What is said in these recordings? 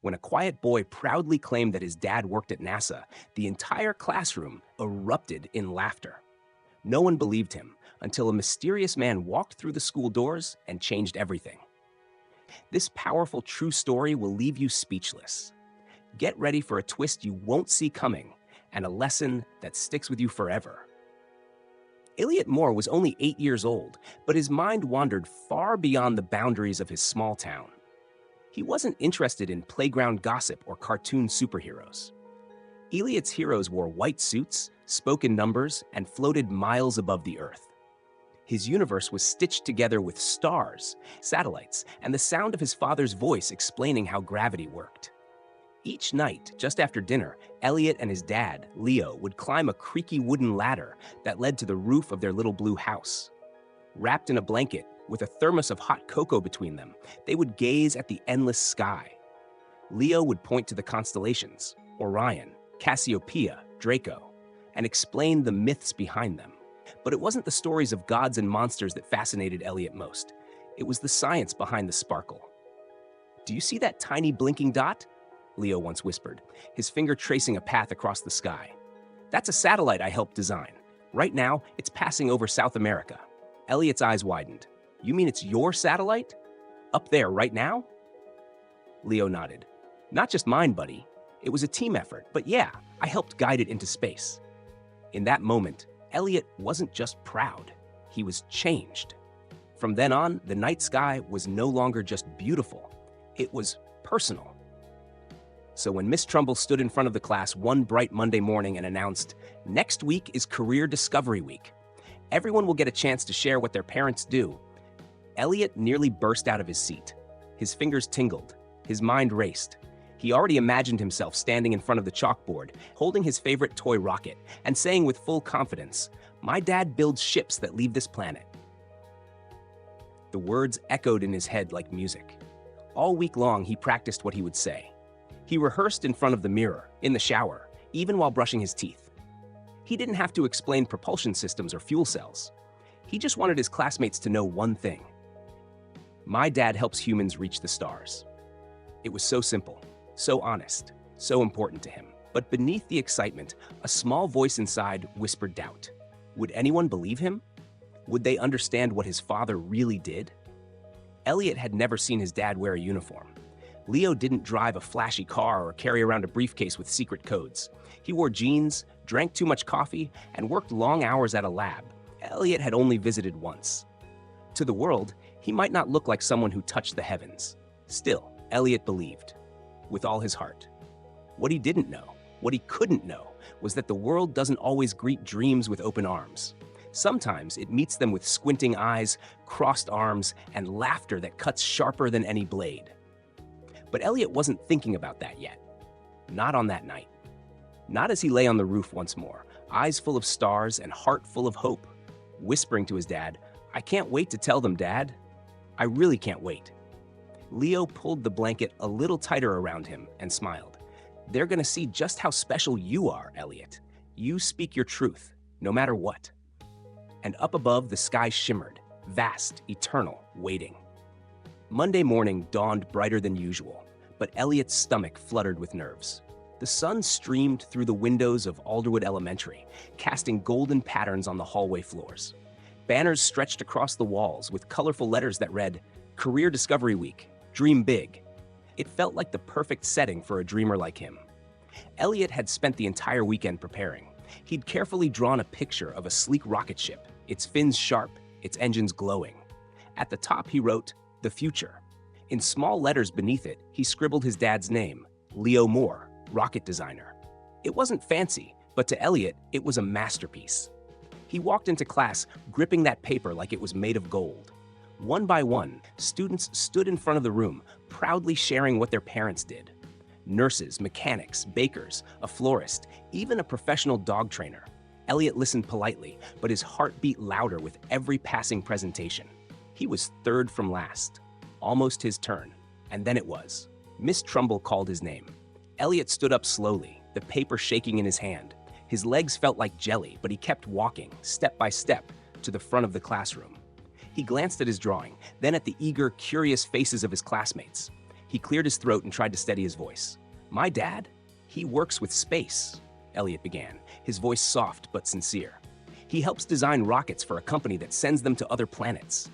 When a quiet boy proudly claimed that his dad worked at NASA, the entire classroom erupted in laughter. No one believed him until a mysterious man walked through the school doors and changed everything. This powerful true story will leave you speechless. Get ready for a twist you won't see coming and a lesson that sticks with you forever. Elliot Moore was only 8 years old, but his mind wandered far beyond the boundaries of his small town. He wasn't interested in playground gossip or cartoon superheroes. Elliot's heroes wore white suits, spoke in numbers, and floated miles above the earth. His universe was stitched together with stars, satellites, and the sound of his father's voice explaining how gravity worked. Each night, just after dinner, Elliot and his dad, Leo, would climb a creaky wooden ladder that led to the roof of their little blue house. Wrapped in a blanket, with a thermos of hot cocoa between them, they would gaze at the endless sky. Leo would point to the constellations, Orion, Cassiopeia, Draco, and explain the myths behind them. But it wasn't the stories of gods and monsters that fascinated Elliot most. It was the science behind the sparkle. "Do you see that tiny blinking dot?" Leo once whispered, his finger tracing a path across the sky. "That's a satellite I helped design. Right now, it's passing over South America." Elliot's eyes widened. "You mean it's your satellite? Up there right now?" Leo nodded. "Not just mine, buddy. It was a team effort, but yeah, I helped guide it into space." In that moment, Elliot wasn't just proud, he was changed. From then on, the night sky was no longer just beautiful, it was personal. So when Miss Trumbull stood in front of the class one bright Monday morning and announced, "Next week is Career Discovery Week. Everyone will get a chance to share what their parents do," Elliot nearly burst out of his seat. His fingers tingled, his mind raced. He already imagined himself standing in front of the chalkboard, holding his favorite toy rocket, and saying with full confidence, "My dad builds ships that leave this planet." The words echoed in his head like music. All week long, he practiced what he would say. He rehearsed in front of the mirror, in the shower, even while brushing his teeth. He didn't have to explain propulsion systems or fuel cells. He just wanted his classmates to know one thing. My dad helps humans reach the stars. It was so simple, so honest, so important to him. But beneath the excitement, a small voice inside whispered doubt. Would anyone believe him? Would they understand what his father really did? Elliot had never seen his dad wear a uniform. Leo didn't drive a flashy car or carry around a briefcase with secret codes. He wore jeans, drank too much coffee, and worked long hours at a lab Elliot had only visited once. To the world, he might not look like someone who touched the heavens. Still, Elliot believed, with all his heart. What he didn't know, what he couldn't know, was that the world doesn't always greet dreams with open arms. Sometimes it meets them with squinting eyes, crossed arms, and laughter that cuts sharper than any blade. But Elliot wasn't thinking about that yet. Not on that night. Not as he lay on the roof once more, eyes full of stars and heart full of hope, whispering to his dad, "I can't wait to tell them, Dad. I really can't wait." Leo pulled the blanket a little tighter around him and smiled. "They're gonna see just how special you are, Elliot. You speak your truth, no matter what." And up above, the sky shimmered, vast, eternal, waiting. Monday morning dawned brighter than usual, but Elliot's stomach fluttered with nerves. The sun streamed through the windows of Alderwood Elementary, casting golden patterns on the hallway floors. Banners stretched across the walls with colorful letters that read, "Career Discovery Week, Dream Big." It felt like the perfect setting for a dreamer like him. Elliot had spent the entire weekend preparing. He'd carefully drawn a picture of a sleek rocket ship, its fins sharp, its engines glowing. At the top, he wrote, "The Future." In small letters beneath it, he scribbled his dad's name, Leo Moore, rocket designer. It wasn't fancy, but to Elliot, it was a masterpiece. He walked into class, gripping that paper like it was made of gold. One by one, students stood in front of the room, proudly sharing what their parents did. Nurses, mechanics, bakers, a florist, even a professional dog trainer. Elliot listened politely, but his heart beat louder with every passing presentation. He was third from last. Almost his turn. And then it was. Miss Trumbull called his name. Elliot stood up slowly, the paper shaking in his hand. His legs felt like jelly, but he kept walking, step by step, to the front of the classroom. He glanced at his drawing, then at the eager, curious faces of his classmates. He cleared his throat and tried to steady his voice. My dad? He works with space, Elliot began, his voice soft but sincere. He helps design rockets for a company that sends them to other planets.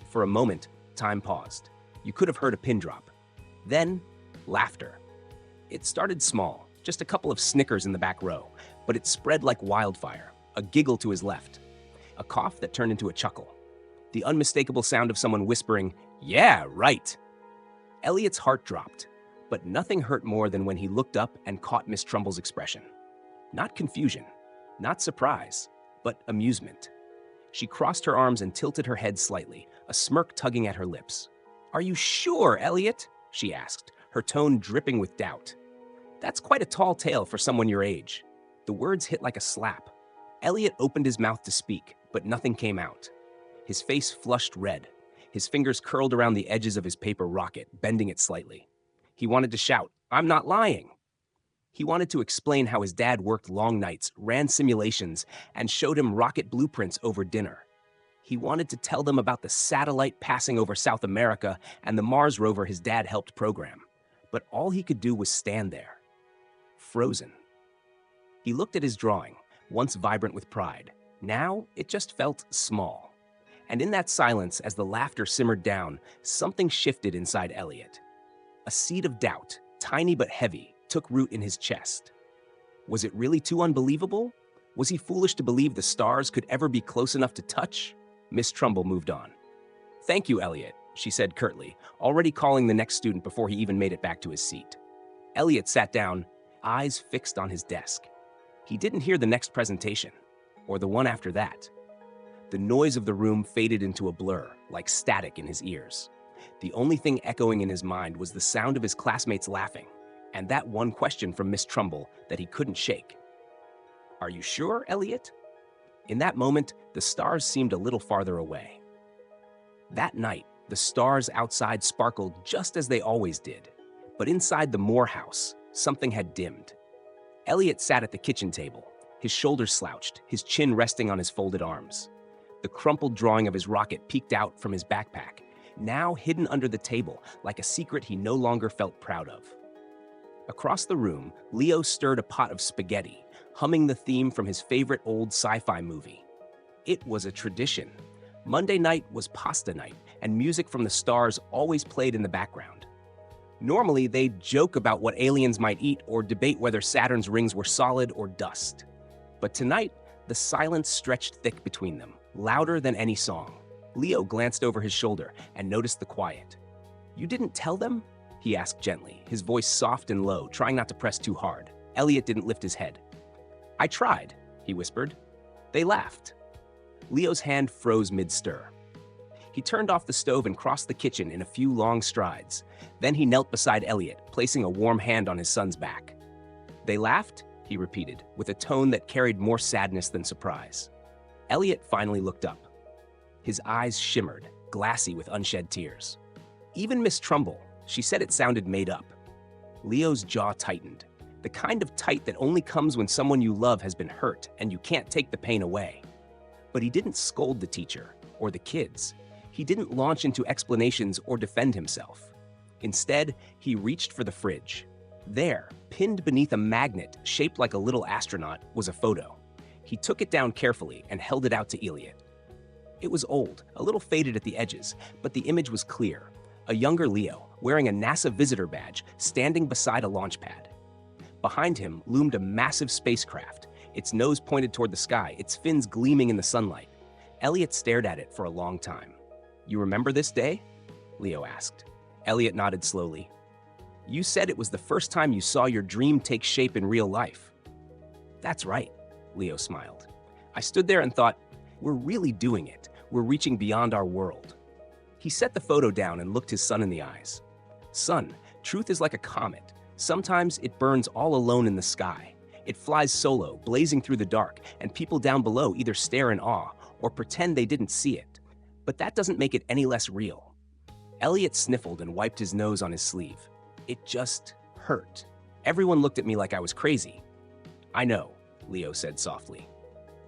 For a moment, time paused. You could have heard a pin drop. Then, laughter. It started small, just a couple of snickers in the back row, but it spread like wildfire, a giggle to his left, a cough that turned into a chuckle, the unmistakable sound of someone whispering, "Yeah, right." Elliot's heart dropped, but nothing hurt more than when he looked up and caught Miss Trumble's expression. Not confusion, not surprise, but amusement. She crossed her arms and tilted her head slightly, a smirk tugging at her lips. "Are you sure, Elliot?" she asked, her tone dripping with doubt. "That's quite a tall tale for someone your age." The words hit like a slap. Elliot opened his mouth to speak, but nothing came out. His face flushed red. His fingers curled around the edges of his paper rocket, bending it slightly. He wanted to shout, "I'm not lying." He wanted to explain how his dad worked long nights, ran simulations, and showed him rocket blueprints over dinner. He wanted to tell them about the satellite passing over South America and the Mars rover his dad helped program. But all he could do was stand there, frozen. He looked at his drawing, once vibrant with pride. Now it just felt small. And in that silence, as the laughter simmered down, something shifted inside Elliot. A seed of doubt, tiny but heavy, took root in his chest. Was it really too unbelievable? Was he foolish to believe the stars could ever be close enough to touch? Miss Trumbull moved on. "Thank you, Elliot," she said curtly, already calling the next student before he even made it back to his seat. Elliot sat down, eyes fixed on his desk. He didn't hear the next presentation, or the one after that. The noise of the room faded into a blur, like static in his ears. The only thing echoing in his mind was the sound of his classmates laughing, and that one question from Miss Trumbull that he couldn't shake. "Are you sure, Elliot?" In that moment, the stars seemed a little farther away. That night, the stars outside sparkled just as they always did. But inside the Moore house, something had dimmed. Elliot sat at the kitchen table, his shoulders slouched, his chin resting on his folded arms. The crumpled drawing of his rocket peeked out from his backpack, now hidden under the table like a secret he no longer felt proud of. Across the room, Leo stirred a pot of spaghetti, humming the theme from his favorite old sci-fi movie. It was a tradition. Monday night was pasta night, and music from the stars always played in the background. Normally, they'd joke about what aliens might eat or debate whether Saturn's rings were solid or dust. But tonight, the silence stretched thick between them, louder than any song. Leo glanced over his shoulder and noticed the quiet. "You didn't tell them?" he asked gently, his voice soft and low, trying not to press too hard. Elliot didn't lift his head. "I tried," he whispered. "They laughed." Leo's hand froze mid-stir. He turned off the stove and crossed the kitchen in a few long strides. Then he knelt beside Elliot, placing a warm hand on his son's back. "They laughed?" he repeated, with a tone that carried more sadness than surprise. Elliot finally looked up. His eyes shimmered, glassy with unshed tears. Even Miss Trumbull, she said it sounded made up. Leo's jaw tightened, the kind of tight that only comes when someone you love has been hurt and you can't take the pain away. But he didn't scold the teacher or the kids. He didn't launch into explanations or defend himself. Instead, he reached for the fridge. There, pinned beneath a magnet shaped like a little astronaut, was a photo. He took it down carefully and held it out to Elliot. It was old, a little faded at the edges, but the image was clear. A younger Leo, wearing a NASA visitor badge, standing beside a launch pad. Behind him loomed a massive spacecraft, its nose pointed toward the sky, its fins gleaming in the sunlight. Elliot stared at it for a long time. "You remember this day?" Leo asked. Elliot nodded slowly. "You said it was the first time you saw your dream take shape in real life." "That's right," Leo smiled. "I stood there and thought, we're really doing it. We're reaching beyond our world." He set the photo down and looked his son in the eyes. "Son, truth is like a comet. Sometimes it burns all alone in the sky. It flies solo, blazing through the dark, and people down below either stare in awe or pretend they didn't see it. But that doesn't make it any less real." Elliot sniffled and wiped his nose on his sleeve. "It just hurt. Everyone looked at me like I was crazy." "I know," Leo said softly.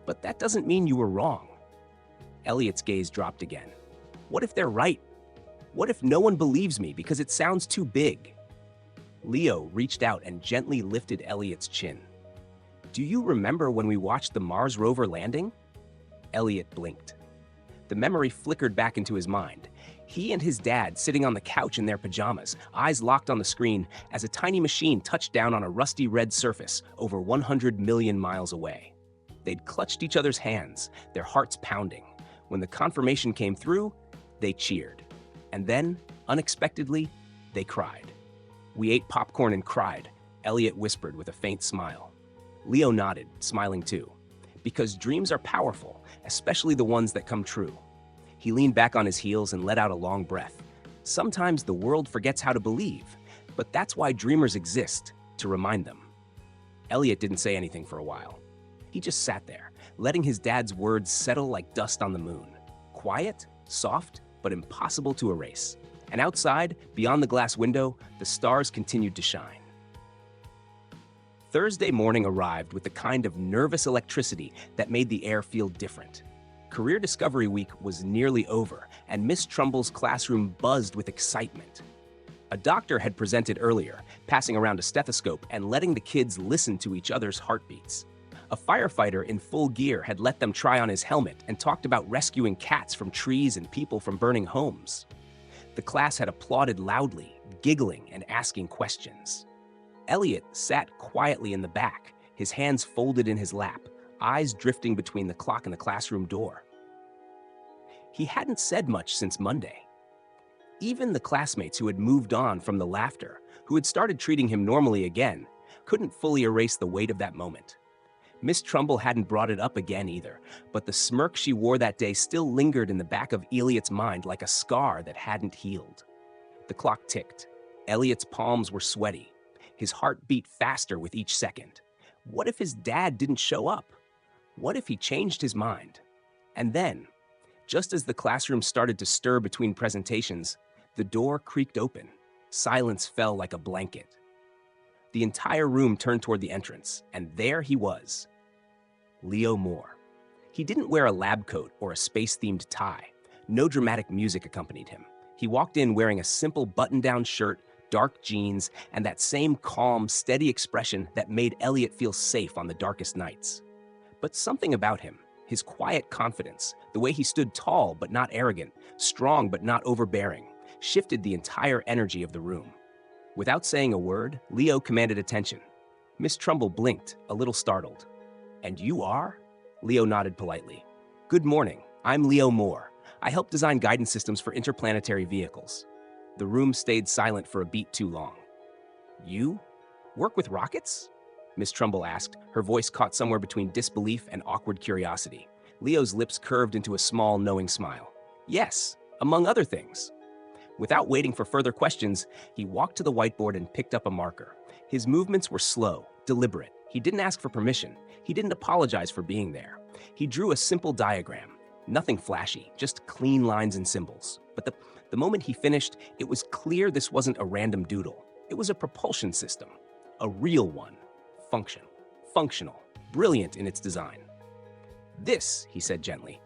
"But that doesn't mean you were wrong." Elliot's gaze dropped again. "What if they're right?" What if no one believes me because it sounds too big? Leo reached out and gently lifted Elliot's chin. Do you remember when we watched the Mars rover landing? Elliot blinked. The memory flickered back into his mind. He and his dad sitting on the couch in their pajamas, eyes locked on the screen as a tiny machine touched down on a rusty red surface over 100 million miles away. They'd clutched each other's hands, their hearts pounding. When the confirmation came through, they cheered. And then, unexpectedly, they cried. We ate popcorn and cried, Elliot whispered with a faint smile. Leo nodded, smiling too. Because dreams are powerful, especially the ones that come true. He leaned back on his heels and let out a long breath. Sometimes the world forgets how to believe, but that's why dreamers exist, to remind them. Elliot didn't say anything for a while. He just sat there, letting his dad's words settle like dust on the moon. Quiet, soft, but impossible to erase. And outside, beyond the glass window, the stars continued to shine. Thursday morning arrived with the kind of nervous electricity that made the air feel different. Career Discovery Week was nearly over, and Miss Trumbull's classroom buzzed with excitement. A doctor had presented earlier, passing around a stethoscope and letting the kids listen to each other's heartbeats. A firefighter in full gear had let them try on his helmet and talked about rescuing cats from trees and people from burning homes. The class had applauded loudly, giggling and asking questions. Elliot sat quietly in the back, his hands folded in his lap, eyes drifting between the clock and the classroom door. He hadn't said much since Monday. Even the classmates who had moved on from the laughter, who had started treating him normally again, couldn't fully erase the weight of that moment. Miss Trumbull hadn't brought it up again either, but the smirk she wore that day still lingered in the back of Elliot's mind like a scar that hadn't healed. The clock ticked. Elliot's palms were sweaty. His heart beat faster with each second. What if his dad didn't show up? What if he changed his mind? And then, just as the classroom started to stir between presentations, the door creaked open. Silence fell like a blanket. The entire room turned toward the entrance, and there he was. Leo Moore. He didn't wear a lab coat or a space-themed tie. No dramatic music accompanied him. He walked in wearing a simple button-down shirt, dark jeans, and that same calm, steady expression that made Elliot feel safe on the darkest nights. But something about him, his quiet confidence, the way he stood tall but not arrogant, strong but not overbearing, shifted the entire energy of the room. Without saying a word, Leo commanded attention. Miss Trumbull blinked, a little startled. "And you are?" Leo nodded politely. "Good morning, I'm Leo Moore. I help design guidance systems for interplanetary vehicles." The room stayed silent for a beat too long. "You work with rockets?" Miss Trumbull asked, her voice caught somewhere between disbelief and awkward curiosity. Leo's lips curved into a small, knowing smile. "Yes, among other things." Without waiting for further questions, he walked to the whiteboard and picked up a marker. His movements were slow, deliberate. He didn't ask for permission. He didn't apologize for being there. He drew a simple diagram. Nothing flashy, just clean lines and symbols. But the moment he finished, it was clear this wasn't a random doodle. It was a propulsion system. A real one. Functional. Brilliant in its design. "This," he said gently,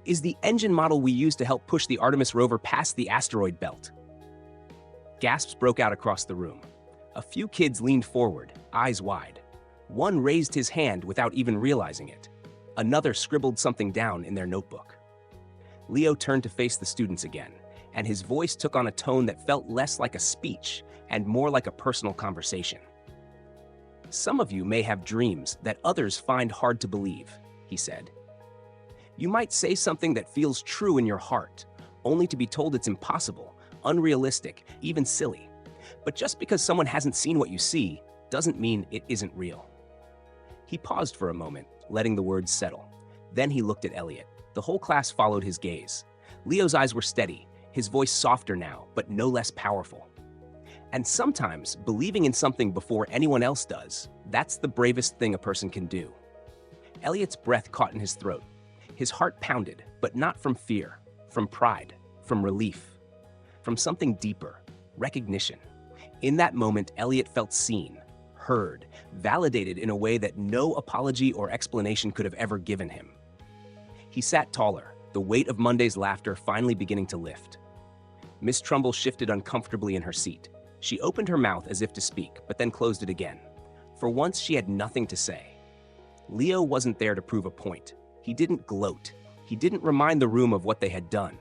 "is the engine model we use to help push the Artemis rover past the asteroid belt." Gasps broke out across the room. A few kids leaned forward, eyes wide. One raised his hand without even realizing it. Another scribbled something down in their notebook. Leo turned to face the students again, and his voice took on a tone that felt less like a speech and more like a personal conversation. "Some of you may have dreams that others find hard to believe," he said. "You might say something that feels true in your heart, only to be told it's impossible, unrealistic, even silly. But just because someone hasn't seen what you see, doesn't mean it isn't real." He paused for a moment, letting the words settle. Then he looked at Elliot. The whole class followed his gaze. Leo's eyes were steady, his voice softer now, but no less powerful. And sometimes, believing in something before anyone else does, that's the bravest thing a person can do. Elliot's breath caught in his throat. His heart pounded, but not from fear, from pride, from relief, from something deeper, recognition. In that moment, Elliot felt seen, heard, validated in a way that no apology or explanation could have ever given him. He sat taller, the weight of Monday's laughter finally beginning to lift. Miss Trumbull shifted uncomfortably in her seat. She opened her mouth as if to speak, but then closed it again. For once, she had nothing to say. Leo wasn't there to prove a point. He didn't gloat. He didn't remind the room of what they had done.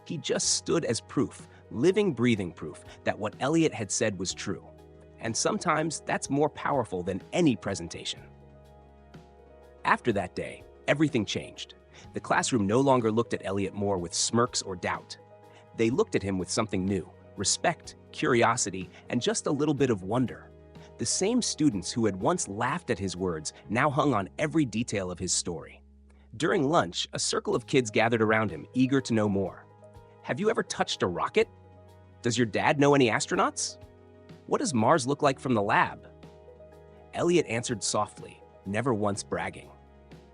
He just stood as proof, living, breathing proof, that what Elliot had said was true. And sometimes that's more powerful than any presentation. After that day, everything changed. The classroom no longer looked at Elliot Moore with smirks or doubt. They looked at him with something new: respect, curiosity, and just a little bit of wonder. The same students who had once laughed at his words now hung on every detail of his story. During lunch, a circle of kids gathered around him, eager to know more. Have you ever touched a rocket? Does your dad know any astronauts? What does Mars look like from the lab? Elliot answered softly, never once bragging.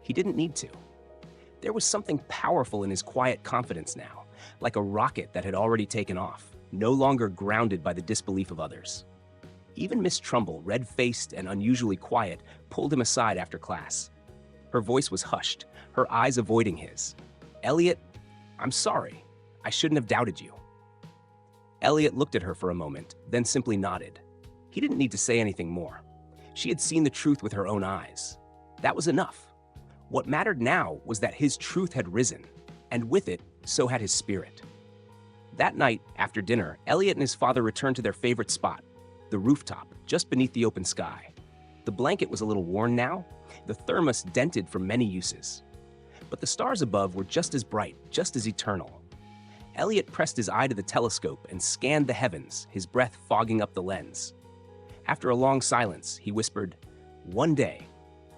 He didn't need to. There was something powerful in his quiet confidence now, like a rocket that had already taken off, no longer grounded by the disbelief of others. Even Miss Trumbull, red-faced and unusually quiet, pulled him aside after class. Her voice was hushed, her eyes avoiding his. Elliot, I'm sorry. I shouldn't have doubted you. Elliot looked at her for a moment, then simply nodded. He didn't need to say anything more. She had seen the truth with her own eyes. That was enough. What mattered now was that his truth had risen, and with it, so had his spirit. That night, after dinner, Elliot and his father returned to their favorite spot, the rooftop, just beneath the open sky. The blanket was a little worn now, the thermos dented from many uses. But the stars above were just as bright, just as eternal. Elliot pressed his eye to the telescope and scanned the heavens, his breath fogging up the lens. After a long silence, he whispered, "One day,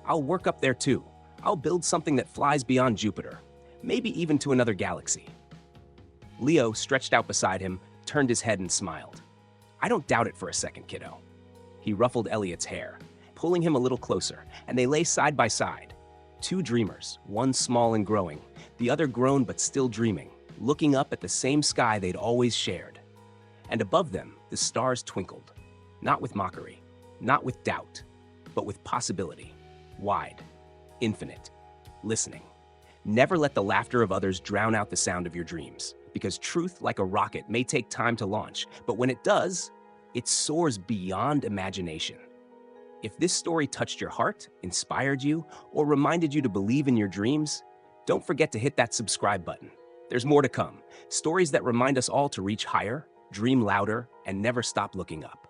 I'll work up there too. I'll build something that flies beyond Jupiter, maybe even to another galaxy." Leo, stretched out beside him, turned his head and smiled. "I don't doubt it for a second, kiddo." He ruffled Elliot's hair, pulling him a little closer, and they lay side by side. Two dreamers, one small and growing, the other grown but still dreaming, looking up at the same sky they'd always shared. And above them, the stars twinkled, not with mockery, not with doubt, but with possibility, wide, infinite, listening. Never let the laughter of others drown out the sound of your dreams, because truth, like a rocket, may take time to launch, but when it does, it soars beyond imagination. If this story touched your heart, inspired you, or reminded you to believe in your dreams, don't forget to hit that subscribe button. There's more to come, stories that remind us all to reach higher, dream louder, and never stop looking up.